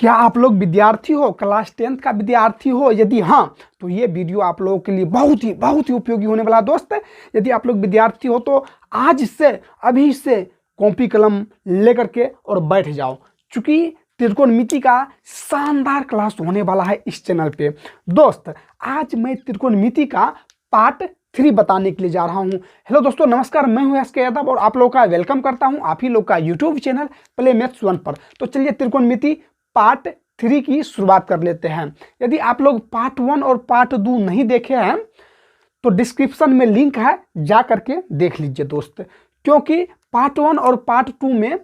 क्या आप लोग विद्यार्थी हो, क्लास 10th का विद्यार्थी हो? यदि हाँ तो ये वीडियो आप लोगों के लिए बहुत ही उपयोगी होने वाला दोस्त। यदि आप लोग विद्यार्थी हो तो आज से अभी से कॉपी कलम लेकर के और बैठ जाओ, क्योंकि त्रिकोणमिति का शानदार क्लास होने वाला है इस चैनल पे। दोस्त आज मैं त्रिकोणमिति का पार्ट 3 बताने के लिए जा रहा हूँ। हेलो दोस्तों, नमस्कार, मैं हूँ एसके यादव और आप लोगों का वेलकम करता हूँ आप ही लोग का यूट्यूब चैनल प्ले मैथ्स 1 पर। तो चलिए त्रिकोणमिति पार्ट 3 की शुरुआत कर लेते हैं। यदि आप लोग पार्ट 1 और पार्ट 2 नहीं देखे हैं तो डिस्क्रिप्शन में लिंक है, जा करके देख लीजिए दोस्त, क्योंकि पार्ट 1 और पार्ट 2 में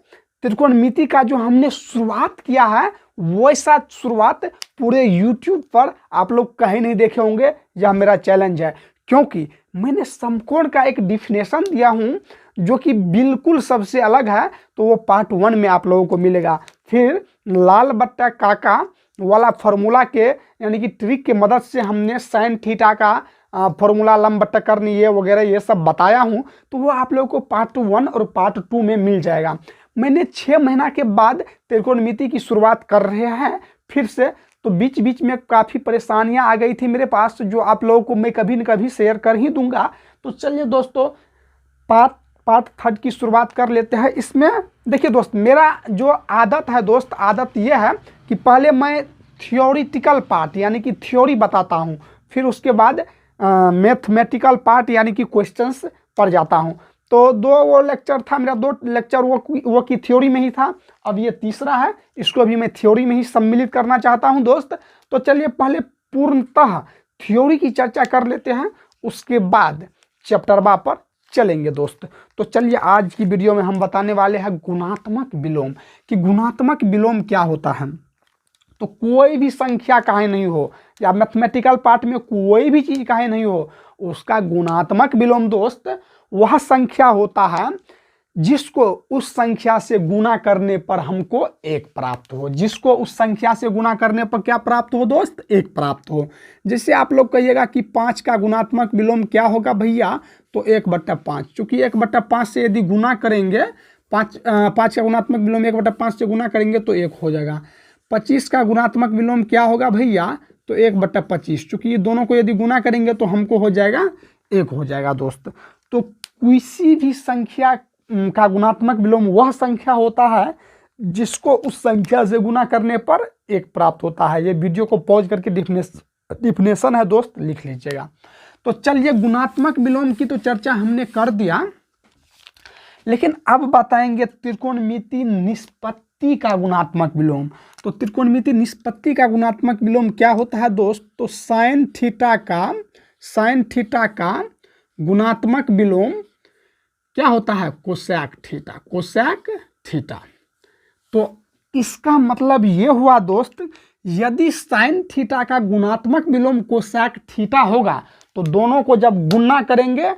त्रिकोणमिति का जो हमने शुरुआत किया है वैसा शुरुआत पूरे YouTube पर आप लोग कहीं नहीं देखे होंगे। यह मेरा चैलेंज है, क्योंकि मैंने समकोण का एक डिफिनेशन दिया हूँ जो कि बिल्कुल सबसे अलग है, तो वो पार्ट 1 में आप लोगों को मिलेगा। फिर लाल बट्टा काका वाला फॉर्मूला के यानी कि ट्रिक की मदद से हमने साइन थीटा का फॉर्मूला, लंब बट्टा कर्ण, ये वगैरह ये सब बताया हूँ, तो वो आप लोगों को पार्ट 1 और पार्ट 2 में मिल जाएगा। मैंने 6 महीना के बाद त्रिकोणमिति की शुरुआत कर रहे हैं फिर से, तो बीच बीच में काफ़ी परेशानियां आ गई थी मेरे पास, जो आप लोगों को मैं कभी न कभी शेयर कर ही दूंगा। तो चलिए दोस्तों पार्ट 3 की शुरुआत कर लेते हैं। इसमें देखिए दोस्त, मेरा जो आदत है दोस्त, आदत ये है कि पहले मैं थियोरिटिकल पार्ट यानी कि थ्योरी बताता हूँ, फिर उसके बाद मैथमेटिकल पार्ट यानी कि क्वेश्चंस पर जाता हूँ। तो वो लेक्चर था मेरा, 2 लेक्चर वो की थ्योरी में ही था, अब ये तीसरा है, इसको भी मैं थ्योरी में ही सम्मिलित करना चाहता हूं दोस्त। तो चलिए पहले पूर्णतः थ्योरी की चर्चा कर लेते हैं, उसके बाद चैप्टर बा पर चलेंगे दोस्त। तो चलिए आज की वीडियो में हम बताने वाले हैं गुणात्मक विलोम, कि गुणात्मक विलोम क्या होता है। तो कोई भी संख्या काहे नहीं हो, या मैथमेटिकल पार्ट में कोई भी चीज़ काहे नहीं हो, उसका गुणात्मक विलोम दोस्त वह संख्या होता है जिसको उस संख्या से गुणा करने पर हमको 1 प्राप्त हो। जिसको उस संख्या से गुणा करने पर क्या प्राप्त हो दोस्त? 1 प्राप्त हो। जैसे आप लोग कहिएगा कि 5 का गुणात्मक विलोम क्या होगा भैया, तो 1/5, चूंकि 1/5 से यदि गुणा करेंगे, 5 का गुणात्मक विलोम 1/5 से गुणा करेंगे तो 1 हो जाएगा। 25 का गुणात्मक विलोम क्या होगा भैया, तो 1/25, चूंकि ये दोनों को यदि गुणा करेंगे तो हमको हो जाएगा 1 हो जाएगा दोस्त। तो किसी भी संख्या का गुणात्मक विलोम वह संख्या होता है जिसको उस संख्या से गुणा करने पर 1 प्राप्त होता है। ये वीडियो को पॉज करके डिफिनेशन है दोस्त, लिख लीजिएगा। तो चलिए गुणात्मक विलोम की तो चर्चा हमने कर दिया, लेकिन अब बताएंगे त्रिकोणमिति निष्पत्ति का गुणात्मक विलोम। तो त्रिकोणमिति निष्पत्ति का गुणात्मक विलोम क्या होता है दोस्त? तो साइन थीटा का गुणात्मक विलोम क्या होता है? Cosec theta. तो इसका मतलब ये हुआ दोस्त, यदि साइन थीटा का गुणात्मक विलोम कोसेक थीटा होगा तो दोनों को जब गुणा करेंगे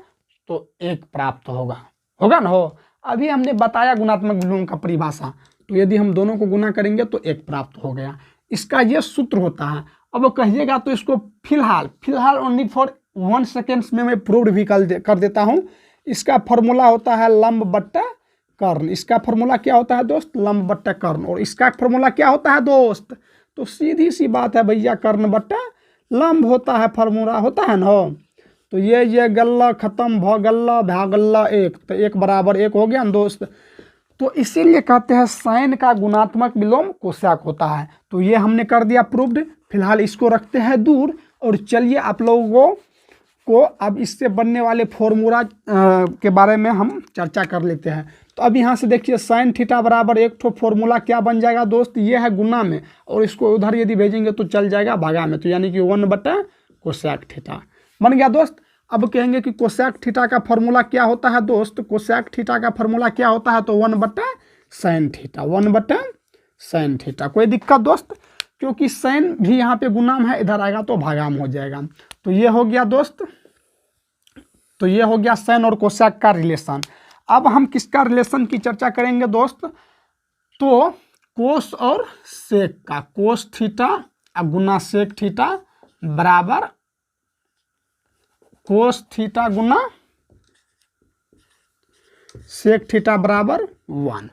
तो 1 प्राप्त होगा ना हो। अभी हमने बताया गुणात्मक विलोम का परिभाषा, तो यदि हम दोनों को गुणा करेंगे तो 1 प्राप्त हो गया, इसका ये सूत्र होता है। अब कहिएगा तो इसको फिलहाल ओनली फॉर 1 सेकेंड्स में मैं प्रूव भी कर देता हूँ। इसका फॉर्मूला होता है लंब बट्टा कर्ण। इसका फॉर्मूला क्या होता है दोस्त? लंब बट्टा कर्ण। और इसका फॉर्मूला क्या होता है दोस्त? तो सीधी सी बात है भैया, कर्ण बट्टा लंब होता है, फॉर्मूला होता है ना। तो ये गल्ला खत्म भ गल्ला भा गल्ला 1, तो 1 बराबर 1 हो गया ना दोस्त। तो इसीलिए कहते हैं साइन का गुणात्मक विलोम कोसेक होता है। तो ये हमने कर दिया प्रूव्ड, फिलहाल इसको रखते हैं दूर, और चलिए आप लोगों को अब इससे बनने वाले फॉर्मूला के बारे में हम चर्चा कर लेते हैं। तो अब यहाँ से देखिए साइन थीटा बराबर 1 ठो फॉर्मूला क्या बन जाएगा दोस्त? ये है गुना में, और इसको उधर यदि भेजेंगे तो चल जाएगा भागा में, तो यानी कि 1/कोसेक थीटा बन गया दोस्त। अब कहेंगे कि कोसेक थीटा का फॉर्मूला क्या होता है दोस्त? कोसेक थीटा का फॉर्मूला क्या होता है? तो 1/sin थीटा। कोई दिक्कत दोस्त? क्योंकि साइन भी यहाँ पे गुणाम है, इधर आएगा तो भागाम हो जाएगा। तो ये हो गया दोस्त, तो ये हो गया साइन और कोसेक का रिलेशन। अब हम किसका रिलेशन की चर्चा करेंगे दोस्त? तो कोस और सेक का, कोस थीटा गुना सेक थीटा बराबर कोस थीटा गुना सेक थीटा बराबर 1।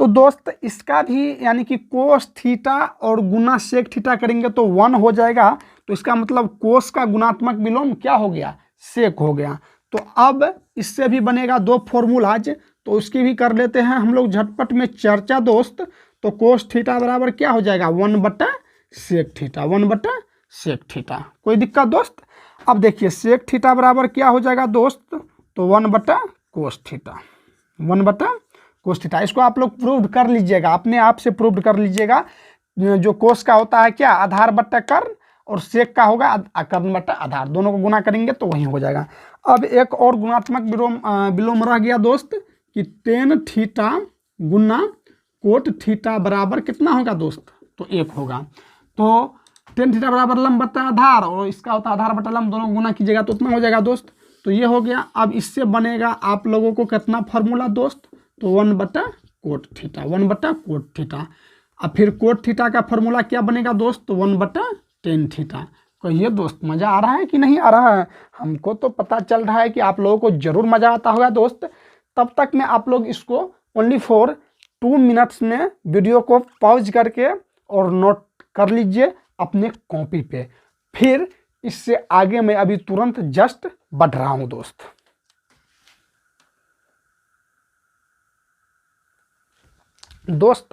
तो दोस्त इसका भी यानी कि कोस थीटा और गुना सेक थीटा करेंगे तो 1 हो जाएगा। तो इसका मतलब कोस का गुणात्मक विलोम क्या हो गया, सेक हो गया। तो अब इससे भी बनेगा 2 फॉर्मूलाज, तो उसकी भी कर लेते हैं हम लोग झटपट में चर्चा दोस्त। तो कोस थीटा बराबर क्या हो जाएगा 1/सेक थीटा, 1/सेक थीटा। कोई दिक्कत दोस्त? अब देखिए सेक थीटा बराबर क्या हो जाएगा दोस्त, तो 1/कोस थीटा, 1/कोस थीटा। इसको आप लोग प्रूव कर लीजिएगा, अपने आप से प्रूव कर लीजिएगा। जो कोस का होता है क्या, आधार बट्टा कर्ण, और सेक का होगा कर्ण बट्टा आधार, दोनों को गुना करेंगे तो वही हो जाएगा। अब एक और गुणात्मक विलोम रह गया दोस्त कि टेन थीटा गुना कोट थीटा बराबर कितना होगा दोस्त, तो 1 होगा। तो टेन थीटा बराबर लंब बट्टा आधार, और इसका होता है आधार बट्टा लंब, दोनों गुना कीजिएगा तो उतना हो जाएगा दोस्त। तो ये हो गया। अब इससे बनेगा आप लोगों को कितना फार्मूला दोस्त, तो 1/कोट थीटा, 1/कोट थीटा। अब फिर कोट थीटा का फार्मूला क्या बनेगा दोस्त, तो 1/टेन थीटा। कहिए दोस्त मज़ा आ रहा है कि नहीं आ रहा है? हमको तो पता चल रहा है कि आप लोगों को ज़रूर मज़ा आता होगा दोस्त। तब तक में आप लोग इसको ओनली फॉर 2 मिनट्स में वीडियो को पॉज करके और नोट कर लीजिए अपने कॉपी पे। फिर इससे आगे मैं अभी तुरंत जस्ट बढ़ रहा हूँ दोस्त।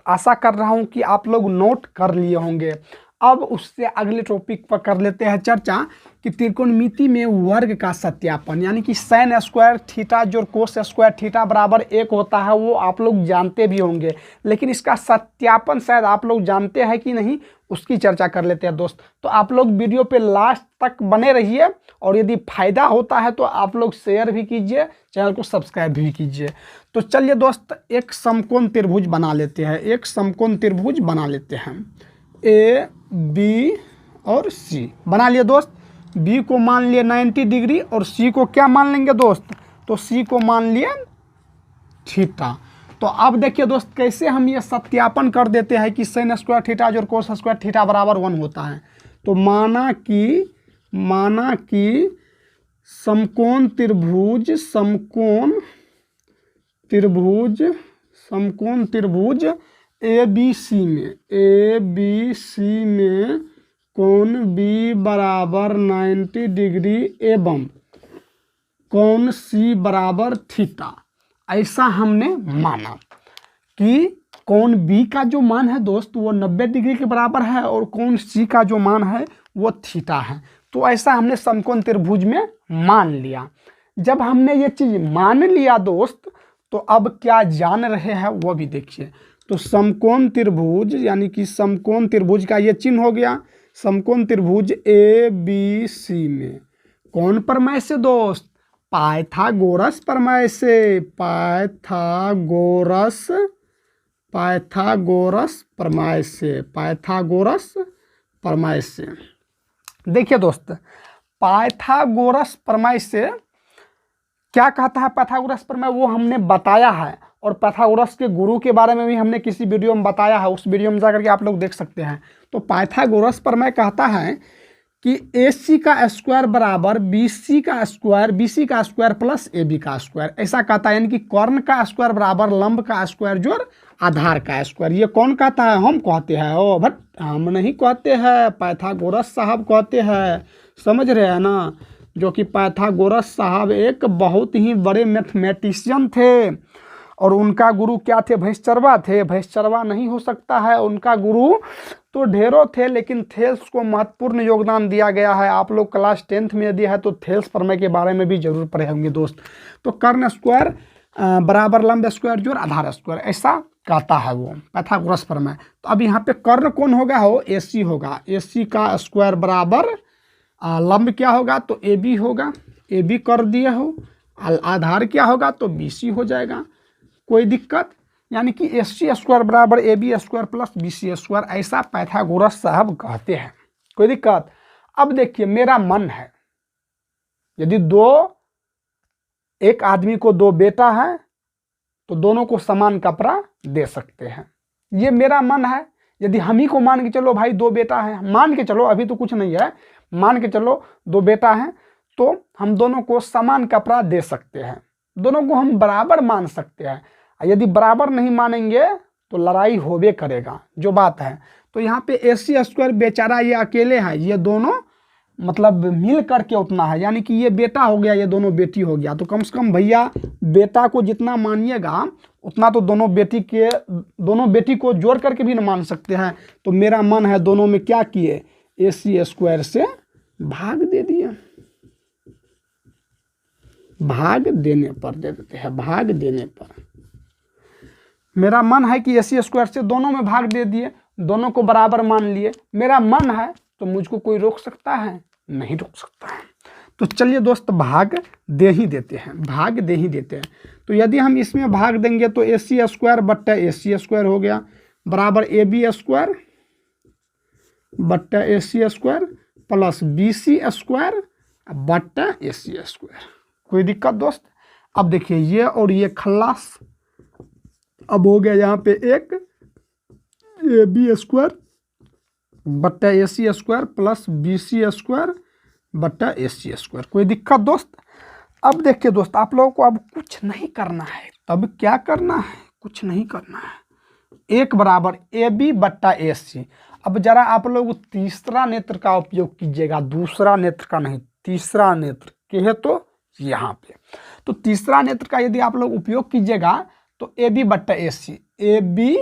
आशा कर रहा हूँ कि आप लोग नोट कर लिए होंगे। अब उससे अगले टॉपिक पर कर लेते हैं चर्चा कि त्रिकोणमिति में वर्ग का सत्यापन, यानी कि साइन स्क्वायर थीटा जो कोस स्क्वायर थीटा बराबर 1 होता है वो आप लोग जानते भी होंगे, लेकिन इसका सत्यापन शायद आप लोग जानते हैं कि नहीं, उसकी चर्चा कर लेते हैं दोस्त। तो आप लोग वीडियो पे लास्ट तक बने रहिए, और यदि फ़ायदा होता है तो आप लोग शेयर भी कीजिए, चैनल को सब्सक्राइब भी कीजिए। तो चलिए दोस्त एक समकोण त्रिभुज बना लेते हैं, एक समकोण त्रिभुज बना लेते हैं। ए बी और सी बना लिए दोस्त। बी को मान लिए 90 डिग्री और सी को क्या मान लेंगे दोस्त, तो सी को मान लिए थीटा। तो अब देखिए दोस्त कैसे हम ये सत्यापन कर देते हैं कि साइन स्क्वायर थीटा जो कोस स्क्वायर थीटा बराबर 1 होता है। तो माना कि समकोण त्रिभुज ए बी सी में कोण बी बराबर 90 डिग्री एवं कोण सी बराबर थीटा, ऐसा हमने माना कि कोण बी का जो मान है दोस्त वो 90 डिग्री के बराबर है और कोण सी का जो मान है वो थीटा है। तो ऐसा हमने समकोण त्रिभुज में मान लिया। जब हमने ये चीज़ मान लिया दोस्त, तो अब क्या जान रहे हैं वो भी देखिए। तो समकोण त्रिभुज यानी कि समकोण त्रिभुज का ये चिन्ह हो गया। समकोण त्रिभुज ए बी सी में कौन प्रमेय से दोस्त, पाइथागोरस प्रमेय से, पाइथागोरस प्रमेय से। देखिए दोस्त पाइथागोरस प्रमेय से क्या कहता है, पाइथागोरस प्रमेय वो हमने बताया है, और पाइथागोरस के गुरु के बारे में भी हमने किसी वीडियो में बताया है, उस वीडियो में जाकर के आप लोग देख सकते हैं। तो पाइथागोरस प्रमेय कहता है कि AC का स्क्वायर बराबर BC का स्क्वायर प्लस AB का स्क्वायर, ऐसा कहता है। यानी कि कर्ण का स्क्वायर बराबर लंब का स्क्वायर जोड़ आधार का स्क्वायर। ये कौन कहता है, हम कहते हैं। ओ भट, हम नहीं कहते हैं, पाइथागोरस साहब कहते हैं, समझ रहे हैं ना। जो कि पाइथागोरस साहब एक बहुत ही बड़े मैथमेटिशियन थे, और उनका गुरु क्या थे, भैंसचरवा थे। भैंसचरवा नहीं हो सकता है, उनका गुरु तो ढेरों थे, लेकिन थेल्स को महत्वपूर्ण योगदान दिया गया है। आप लोग क्लास 10th में यदि है तो थेल्स प्रमेय के बारे में भी जरूर पढ़े होंगे दोस्त। तो कर्ण स्क्वायर बराबर लंब स्क्वायर जोड़ आधार स्क्वायर, ऐसा कहता है वो पाइथागोरस प्रमेय। तो अब यहाँ पे कर्ण कौन होगा, हो AC होगा। AC का स्क्वायर बराबर लंब क्या होगा, तो AB होगा, AB कर दिए हो। आधार क्या होगा, तो BC हो जाएगा। कोई दिक्कत, यानी कि AC स्क्वायर बराबर AB square plus BC square, ऐसा पाइथागोरस साहब कहते हैं। कोई दिक्कत। अब देखिए मेरा मन है, यदि एक आदमी को 2 बेटा है तो दोनों को समान कपड़ा दे सकते हैं। ये मेरा मन है। यदि हम ही को मान के चलो भाई 2 बेटा हैं, मान के चलो, अभी तो कुछ नहीं है, मान के चलो 2 बेटा हैं, तो हम दोनों को समान कपड़ा दे सकते हैं, दोनों को हम बराबर मान सकते हैं। यदि बराबर नहीं मानेंगे तो लड़ाई होबे करेगा, जो बात है। तो यहाँ पे AC स्क्वायर बेचारा ये अकेले है, ये दोनों मतलब मिल करके उतना है, यानी कि ये बेटा हो गया, ये दोनों बेटी हो गया। तो कम से कम भैया बेटा को जितना मानिएगा उतना तो दोनों बेटी को जोड़ करके भी न मान सकते हैं। तो मेरा मन है दोनों में क्या किए, AC स्क्वायर से भाग दे दिए, भाग देने पर दे देते हैं, भाग देने पर। मेरा मन है कि AC स्क्वायर से दोनों में भाग दे दिए, दोनों को बराबर मान लिए। मेरा मन है तो मुझको कोई रोक सकता है? नहीं रोक सकता है। तो चलिए दोस्त भाग दे ही देते हैं, भाग दे ही देते हैं। तो यदि हम इसमें भाग देंगे तो AC स्क्वायर बट्टा AC स्क्वायर हो गया बराबर AB स्क्वायर बट्टा AC square plus BC square बट्टा AC स्क्वायर। कोई दिक्कत दोस्त? अब देखिए ये और ये खल्लास, अब हो गया यहाँ पे एक AB स्क्वायर बट्टा AC square plus BC square बट्टा AC स्क्वायर। कोई दिक्कत दोस्त? अब देखिए दोस्त, आप लोगों को अब कुछ नहीं करना है, तब क्या करना है? कुछ नहीं करना है। एक बराबर AB बट्टा AC। अब जरा आप लोग तीसरा नेत्र का उपयोग कीजिएगा, दूसरा नेत्र का नहीं, तीसरा नेत्र कहे तो यहाँ पे। तो तीसरा नेत्र का यदि आप लोग उपयोग कीजिएगा तो AB बट्टा AC, AB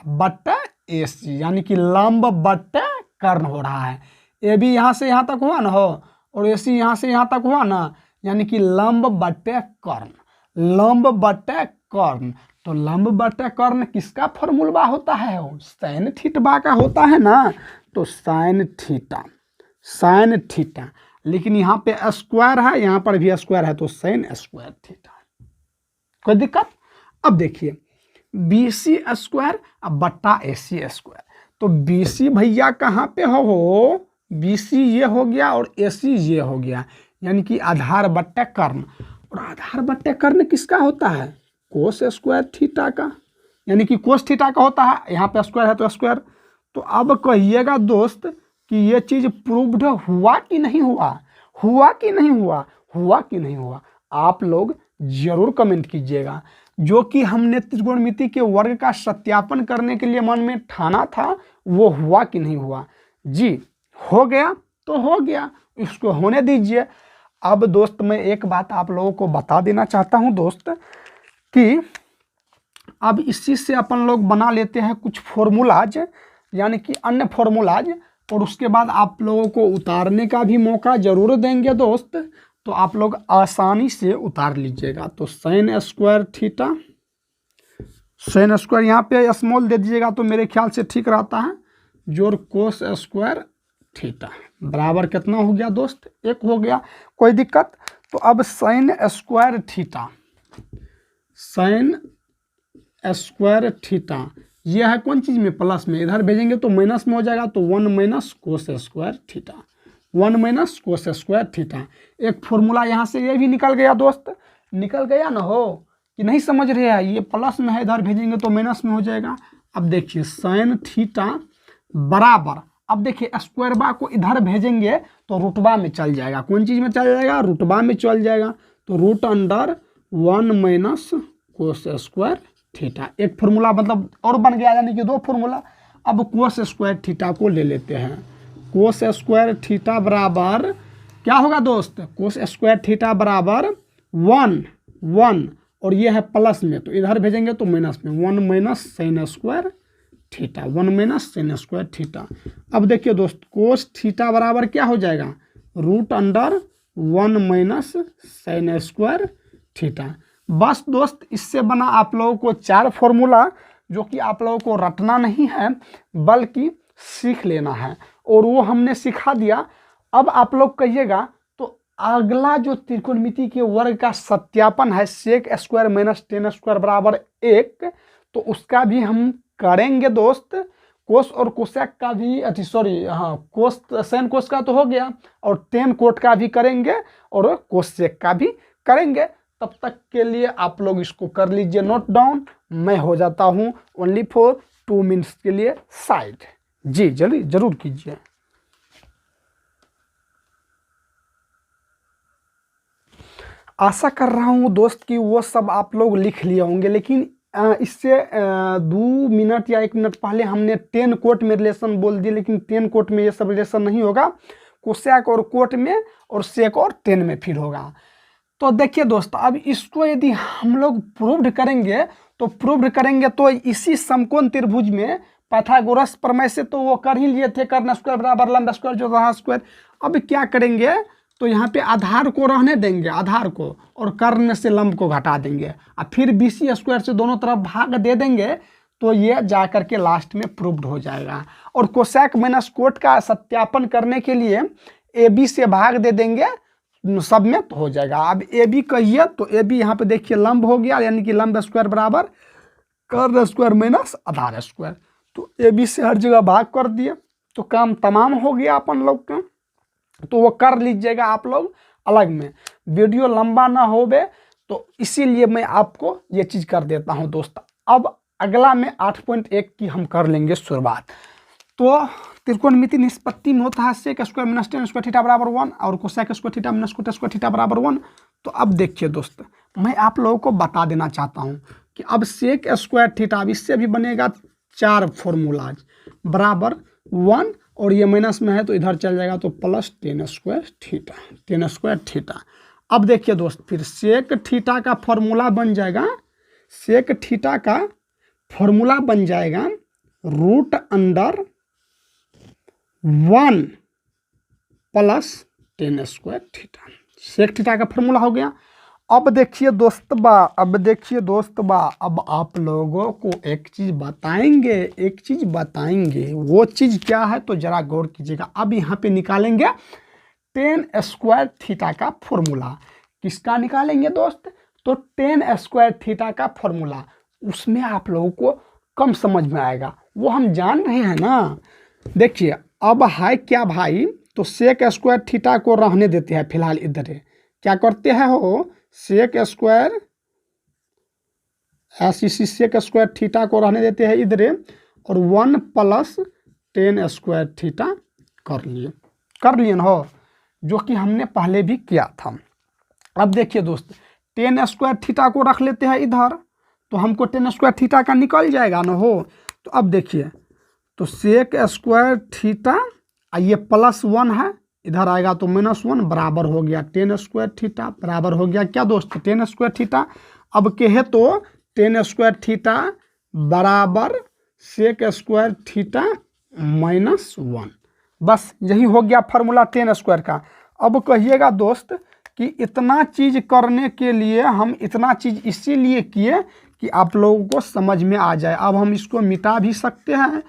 बट्टा AC, यानी कि लंब बट्टा कर्ण हो रहा है। AB यहाँ से यहाँ तक हुआ ना हो, और AC यहाँ से यहाँ तक हुआ ना, यानी कि लंब बट्टे कर्ण, लंब बट्टे कर्ण। तो लंब बट्टे कर्ण किसका फॉर्मूला होता है? साइन थीटा का होता है ना। तो साइन थीटा, साइन थीटा, लेकिन यहाँ पे स्क्वायर है, यहाँ पर भी स्क्वायर है, तो साइन स्क्वायर थीटा। कोई दिक्कत? अब देखिए BC स्क्वायर अब बट्टा AC स्क्वायर। तो BC भैया कहाँ पे हो? BC ये हो गया और AC ये हो गया, यानी कि आधार बट्टा कर्ण। और आधार बट्टा कर्ण किसका होता है? कोस स्क्वायर थीटा का, यानी कि कोस थीटा का होता है। यहाँ पे स्क्वायर है तो स्क्वायर। तो अब कहिएगा दोस्त कि ये चीज़ प्रूव्ड हुआ कि नहीं हुआ? हुआ कि नहीं हुआ? हुआ कि नहीं हुआ? आप लोग जरूर कमेंट कीजिएगा। जो कि हमने त्रिकोणमिति के वर्ग का सत्यापन करने के लिए मन में ठाना था, वो हुआ कि नहीं हुआ? जी हो गया तो हो गया, इसको होने दीजिए। अब दोस्त मैं एक बात आप लोगों को बता देना चाहता हूं दोस्त, कि अब इसी से अपन लोग बना लेते हैं कुछ फॉर्मूलाज, यानी कि अन्य फॉर्मूलाज, और उसके बाद आप लोगों को उतारने का भी मौका जरूर देंगे दोस्त। तो आप लोग आसानी से उतार लीजिएगा। तो sign square theta, sine square यहाँ पे स्मॉल दे दीजिएगा तो मेरे ख्याल से ठीक रहता है, जोड़ कोस स्क्वायर थीटा बराबर कितना हो गया दोस्त? 1 हो गया। कोई दिक्कत? तो अब sign square theta, sign square theta ये है कौन चीज़ में? प्लस में। इधर भेजेंगे तो माइनस में हो जाएगा, तो 1 minus cos square theta, 1 minus cos square theta. एक फॉर्मूला यहाँ से ये भी निकल गया दोस्त, निकल गया ना हो कि नहीं समझ रहे हैं? ये प्लस में है, इधर भेजेंगे तो माइनस में हो जाएगा। अब देखिए साइन थीटा बराबर, अब देखिए स्क्वायर बा को इधर भेजेंगे तो रुटबा में चल जाएगा। कौन चीज़ में चल जाएगा? रुटबा में चल जाएगा। तो root under 1 minus cos square theta. एक फॉर्मूला मतलब और बन गया, यानी कि 2 फॉर्मूला। अब कोस स्क्वायर थीटा को ले लेते हैं। कोस स्क्वायर थीटा बराबर क्या होगा दोस्त? कोस स्क्वायर थीटा बराबर 1 और ये है प्लस में, तो इधर भेजेंगे तो माइनस में, 1 minus sine square theta, 1 minus sine square theta. अब देखिए दोस्त कोस थीटा बराबर क्या हो जाएगा? Root under 1 minus sine square theta. बस दोस्त इससे बना आप लोगों को 4 फॉर्मूला, जो कि आप लोगों को रटना नहीं है बल्कि सीख लेना है, और वो हमने सिखा दिया। अब आप लोग कहिएगा तो अगला जो त्रिकोणमिति के वर्ग का सत्यापन है, sec square minus tan square बराबर 1, तो उसका भी हम करेंगे दोस्त। कोस और कोसेक का भी, सॉरी हाँ, कोस साइन कोस का तो हो गया, और टेन कोट का भी करेंगे और कोसेक का भी करेंगे। तब तक के लिए आप लोग इसको कर लीजिए नोट डाउन। मैं हो जाता हूँ ओनली फॉर 2 मिनट्स के लिए साइड। जी जल्दी जरूर कीजिए। आशा कर रहा हूँ दोस्त कि वो सब आप लोग लिख लिए होंगे, लेकिन इससे 2 मिनट या 1 मिनट पहले हमने 10 कोट में रिलेशन बोल दिए, लेकिन 10 कोट में ये सब रिलेशन नहीं होगा, कोसेक और कोट में और सेक और 10 में फिर होगा। तो देखिए दोस्तों, अब इसको यदि हम लोग प्रूव्ड करेंगे तो इसी समकोण त्रिभुज में पाइथागोरस प्रमेय से तो वो कर ही लिए थे, कर्ण स्क्वायर बराबर लंब स्क्वायर जो रहा स्क्वायर। अब क्या करेंगे, तो यहाँ पे आधार को रहने देंगे, आधार को, और कर्ण से लंब को घटा देंगे, और फिर BC स्क्वायर से दोनों तरफ भाग दे देंगे, तो ये जा करके लास्ट में प्रूव्ड हो जाएगा। और कोसेक माइनस कोट का सत्यापन करने के लिए AB से भाग दे देंगे सब में, तो हो जाएगा। अब AB कहिए तो AB यहाँ पे देखिए लंब हो गया, यानी कि लंब स्क्वायर बराबर कर्ण स्क्वायर माइनस आधार स्क्वायर। तो AB से हर जगह भाग कर दिए, तो काम तमाम हो गया अपन लोग का। तो वो कर लीजिएगा आप लोग अलग में, वीडियो लंबा ना होवे, तो इसीलिए मैं आपको ये चीज़ कर देता हूँ दोस्त। अब अगला में 8.1 की हम कर लेंगे शुरुआत। तो त्रिकोणमिति निष्पत्ति में होता है sec square minus tan square theta बराबर 1 और cosec square theta minus cot square theta बराबर 1। तो अब देखिए दोस्त, मैं आप लोगों को बता देना चाहता हूँ कि अब सेक स्क्वायर थीटा, अब इससे भी बनेगा 4 फॉर्मूलाज बराबर 1, और ये माइनस में है तो इधर चल जाएगा, तो प्लस टेन स्क्वायर थीटा। अब देखिए दोस्त, फिर सेक थीटा का फॉर्मूला बन जाएगा, सेक थीटा का फॉर्मूला बन जाएगा root under 1 plus tan square theta. Sec theta का फॉर्मूला हो गया। अब देखिए दोस्त बा, अब आप लोगों को एक चीज़ बताएंगे, वो चीज़ क्या है तो जरा गौर कीजिएगा। अब यहाँ पे निकालेंगे टेन स्क्वायर थीटा का फॉर्मूला। किसका निकालेंगे दोस्त, तो टेन स्क्वायर थीटा का फॉर्मूला। उसमें आप लोगों को कम समझ में आएगा, वो हम जान रहे हैं ना। देखिए अब है क्या भाई, तो सेक स्क्वायर थीटा को रहने देते हैं फिलहाल इधर। क्या करते हैं हो, sec square sec square theta को रहने देते हैं इधर, और 1 प्लस टेन स्क्वायर थीटा कर लिए ना हो, जो कि हमने पहले भी किया था। अब देखिए दोस्त, टेन स्क्वायर थीटा को रख लेते हैं इधर, तो हमको टेन स्क्वायर थीटा का निकल जाएगा ना हो। तो अब देखिए, तो सेक स्क्वायर थीटा, ये प्लस 1 है, इधर आएगा तो -1 बराबर हो गया टेन स्क्वायर थीटा, बराबर हो गया क्या दोस्त, टेन स्क्वायर थीटा। अब कहे तो टेन स्क्वायर थीटा बराबर सेक स्क्वायर थीटा -1, बस यही हो गया फार्मूला टेन स्क्वायर का। अब कहिएगा दोस्त कि इतना चीज़ करने के लिए हम इतना चीज़ इसीलिए किए कि आप लोगों को समझ में आ जाए। अब हम इसको मिटा भी सकते हैं,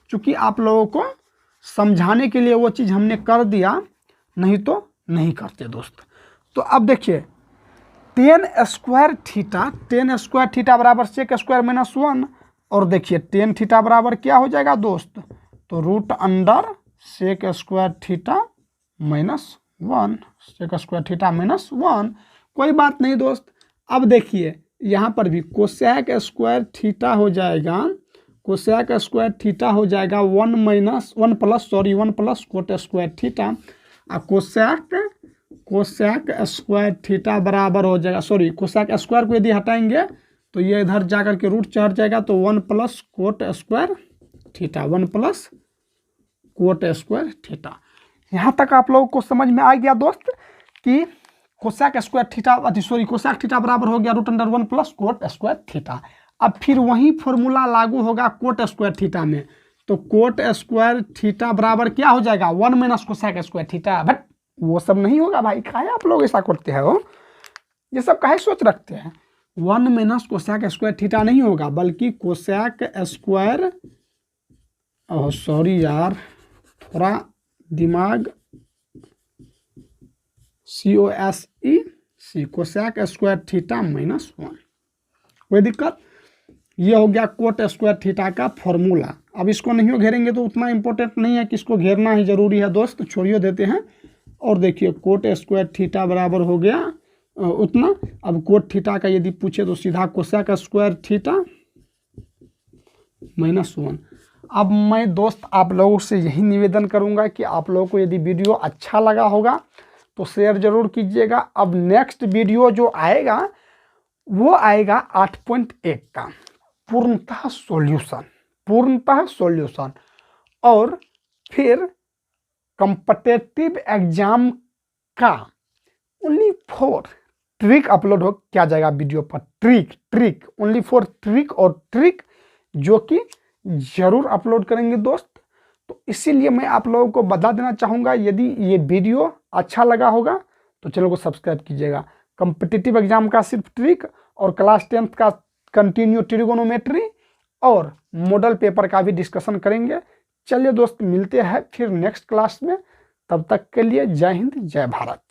क्योंकि आप लोगों को समझाने के लिए वो चीज़ हमने कर दिया, नहीं तो नहीं करते दोस्त। तो अब देखिए टेन स्क्वायर थीटा बराबर सेक स्क्वायर -1, और देखिए टेन थीटा बराबर क्या हो जाएगा दोस्त, तो root under sec square theta -1, sec square theta -1। कोई बात नहीं दोस्त। अब देखिए यहाँ पर भी कोसेक स्क्वायर थीटा हो जाएगा, कोसेक स्क्वायर थीटा हो जाएगा 1 प्लस कोट स्क्वायर थीटा, और कोसेक स्क्वायर थीटा बराबर हो जाएगा, कोसेक स्क्वायर को यदि हटाएंगे तो ये इधर जाकर के रूट चढ़ जाएगा, तो 1 plus cot square theta, 1 plus cot square theta. यहाँ तक आप लोगों को समझ में आ गया दोस्त कि cosec square theta cosec theta बराबर हो गया root under 1 plus cot square theta. अब फिर वही फॉर्मूला लागू होगा कोट स्क्वायर थीटा में, तो कोट स्क्वायर थीटा बराबर क्या हो जाएगा, 1 minus cosec square theta. But वो सब नहीं होगा भाई, काहे आप लोग ऐसा करते हो, ये सब काहे सोच रखते हैं। 1 माइनस कोसेक स्क्वायर थीटा नहीं होगा, बल्कि कोसेक स्क्वायर, सॉरी यार थोड़ा दिमाग, COSEC कोसेक स्क्वायर थीटा -1, कोई दिक्कत। ये हो गया कोट स्क्वायर थीटा का फॉर्मूला। अब इसको नहीं घेरेंगे तो उतना इम्पोर्टेंट नहीं है कि इसको घेरना ही जरूरी है दोस्त, छोड़िए देते हैं। और देखिए कोट स्क्वायर थीटा बराबर हो गया उतना। अब कोट थीटा का यदि पूछे तो सीधा कोसेक स्क्वायर थीटा -1। अब मैं दोस्त आप लोगों से यही निवेदन करूंगा कि आप लोगों को यदि वीडियो अच्छा लगा होगा तो शेयर जरूर कीजिएगा। अब नेक्स्ट वीडियो जो आएगा वो आएगा 8.1 का। पूर्णतः सॉल्यूशन। और फिर कॉम्पिटिटिव एग्जाम का ओनली 4 ट्रिक अपलोड हो क्या जाएगा वीडियो पर। ट्रिक ओनली 4 ट्रिक जो कि जरूर अपलोड करेंगे दोस्त। तो इसीलिए मैं आप लोगों को बता देना चाहूँगा, यदि ये वीडियो अच्छा लगा होगा तो चैनल को सब्सक्राइब कीजिएगा। कॉम्पिटिटिव एग्जाम का सिर्फ ट्रिक और क्लास 10th का कंटिन्यू ट्रिगोनोमेट्री और मॉडल पेपर का भी डिस्कशन करेंगे। चलिए दोस्त, मिलते हैं फिर नेक्स्ट क्लास में। तब तक के लिए जय हिंद, जय भारत।